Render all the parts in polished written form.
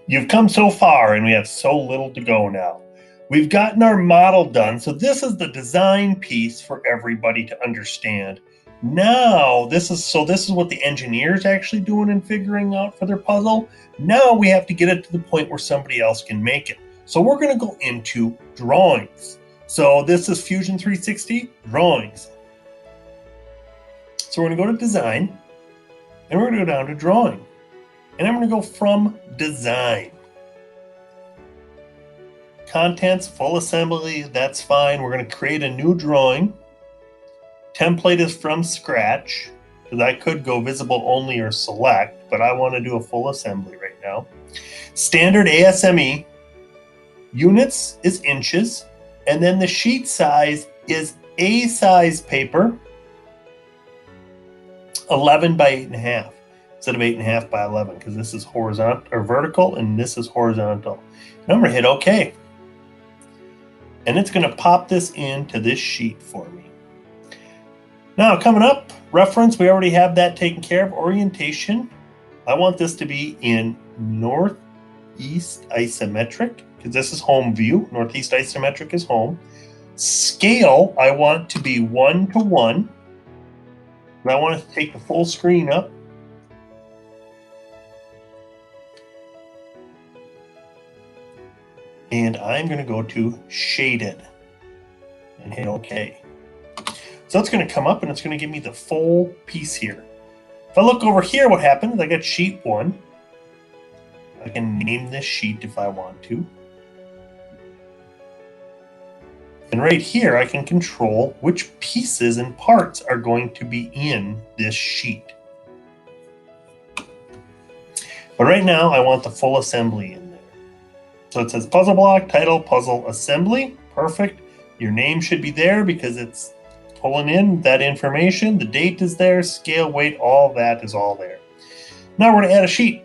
You've come so far and we have so little to go now. We've gotten our model done, so this is the design piece for everybody to understand. Now, this is what the engineer's actually doing and figuring out for their puzzle. Now we have to get it to the point where somebody else can make it. So we're going to go into drawings. So this is Fusion 360 drawings. So we're going to go to design and we're going to go down to drawing. And I'm going to go from design. Contents, full assembly, that's fine. We're going to create a new drawing. Template is from scratch, because I could go visible only or select, but I want to do a full assembly right now. Standard ASME. Units is inches. And then the sheet size is A size paper, 11 by 8.5. Instead of 8.5 by 11, because this is horizontal or vertical and this is horizontal. And I'm going to hit OK. And it's going to pop this into this sheet for me. Now coming up, reference, we already have that taken care of. Orientation, I want this to be in northeast isometric, because this is home view. Northeast isometric is home. Scale, I want to be 1:1. And I want to take the full screen up. And I'm going to go to shaded and hit OK. So it's going to come up and it's going to give me the full piece here. If I look over here, what happens? I got sheet 1. I can name this sheet if I want to. And right here, I can control which pieces and parts are going to be in this sheet. But right now, I want the full assembly in there. So it says puzzle block, title, puzzle, assembly. Perfect. Your name should be there because it's pulling in that information. The date is there, scale, weight, all that is all there. Now we're going to add a sheet.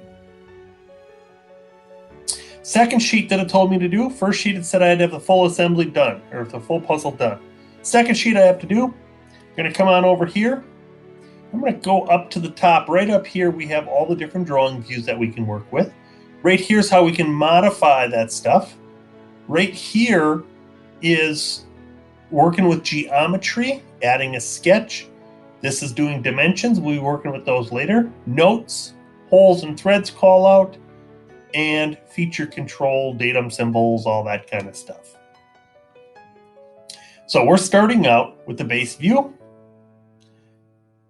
Second sheet that it told me to do. First sheet it said I had to have the full assembly done, or the full puzzle done. Second sheet I have to do, I'm going to come on over here. I'm going to go up to the top. Right up here we have all the different drawing views that we can work with. Right here's how we can modify that stuff. Right here is working with geometry, adding a sketch. This is doing dimensions. We'll be working with those later. Notes, holes and threads call out, and feature control, datum symbols, all that kind of stuff. So we're starting out with the base view.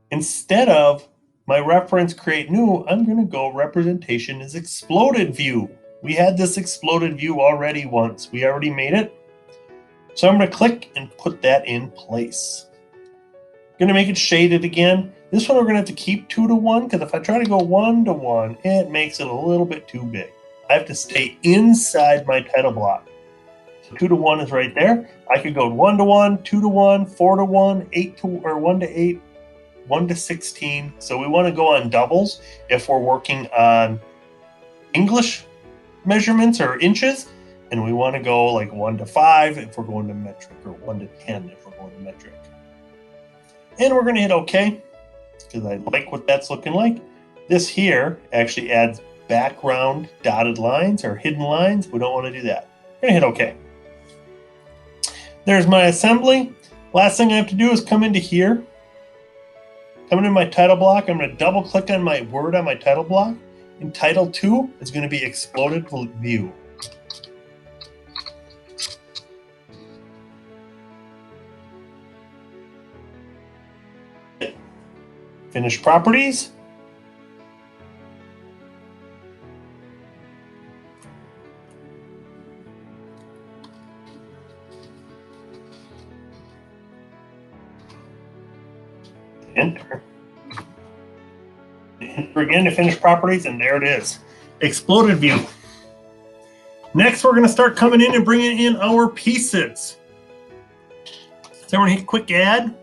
Instead of my reference create new, I'm going to go representation is exploded view. We had this exploded view already once. We already made it. So I'm going to click and put that in place. I'm going to make it shaded again. This one we're going to have to keep 2:1, because if I try to go 1:1, it makes it a little bit too big. I have to stay inside my title block. So 2:1 is right there. I could go 1:1, 2:1, 4:1, 1:8, 1:16. So we want to go on doubles if we're working on English measurements or inches. And we want to go like 1:5 if we're going to metric, or 1:10 if we're going to metric. And we're going to hit OK, because I like what that's looking like. This here actually adds background dotted lines or hidden lines. We don't want to do that. We're going to hit OK. There's my assembly. Last thing I have to do is come into here. Come into my title block. I'm going to double click on my word on my title block. And title 2 is going to be exploded view. Finish properties. Enter. Enter again to finish properties, and there it is. Exploded view. Next, we're going to start coming in and bringing in our pieces. So I'm going to hit quick add.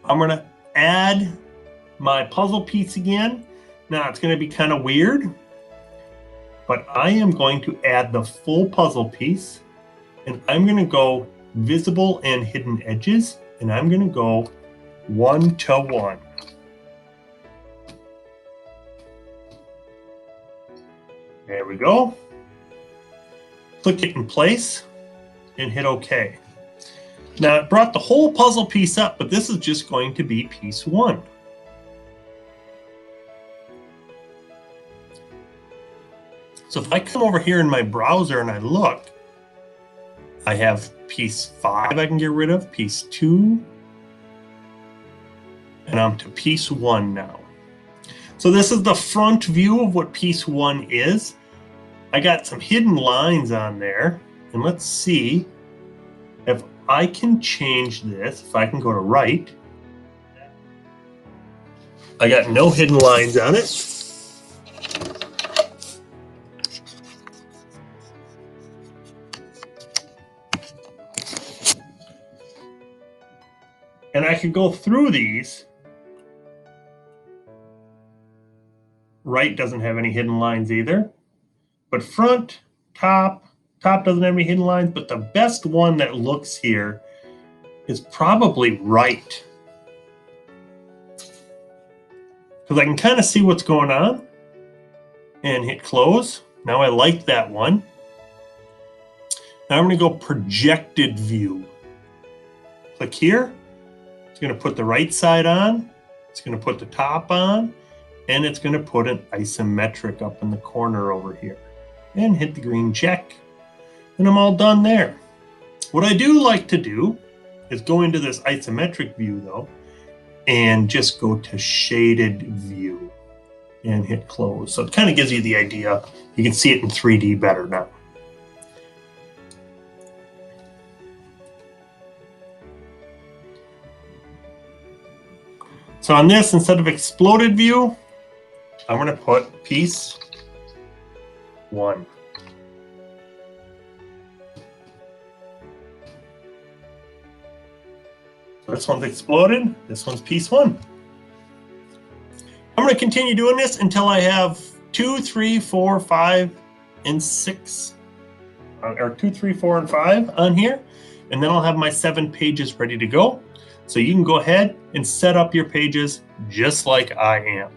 I'm going to add my puzzle piece again. Now it's going to be kind of weird, but I am going to add the full puzzle piece, and I'm going to go visible and hidden edges, and I'm going to go 1:1. There we go. Click it in place and hit OK. Now it brought the whole puzzle piece up, but this is just going to be piece 1. So if I come over here in my browser and I look, I have piece 5 I can get rid of, piece 2, and I'm to piece 1 now. So this is the front view of what piece 1 is. I got some hidden lines on there, and let's see if I can change this. If I can go to right, I got no hidden lines on it. And I could go through these. Right doesn't have any hidden lines either. But front, top doesn't have any hidden lines, but the best one that looks here is probably right. Because I can kind of see what's going on. And hit close. Now I like that one. Now I'm going to go projected view. Click here. It's going to put the right side on. It's going to put the top on. And it's going to put an isometric up in the corner over here. And hit the green check. And I'm all done there. What I do like to do is go into this isometric view though, and just go to shaded view and hit close. So it kind of gives you the idea. You can see it in 3D better now. So on this, instead of exploded view, I'm going to put piece 1. This one's exploded. This one's piece 1. I'm going to continue doing this until I have 2, 3, 4, 5, and 6, or 2, 3, 4, and 5 on here. And then I'll have my 7 pages ready to go. So you can go ahead and set up your pages just like I am.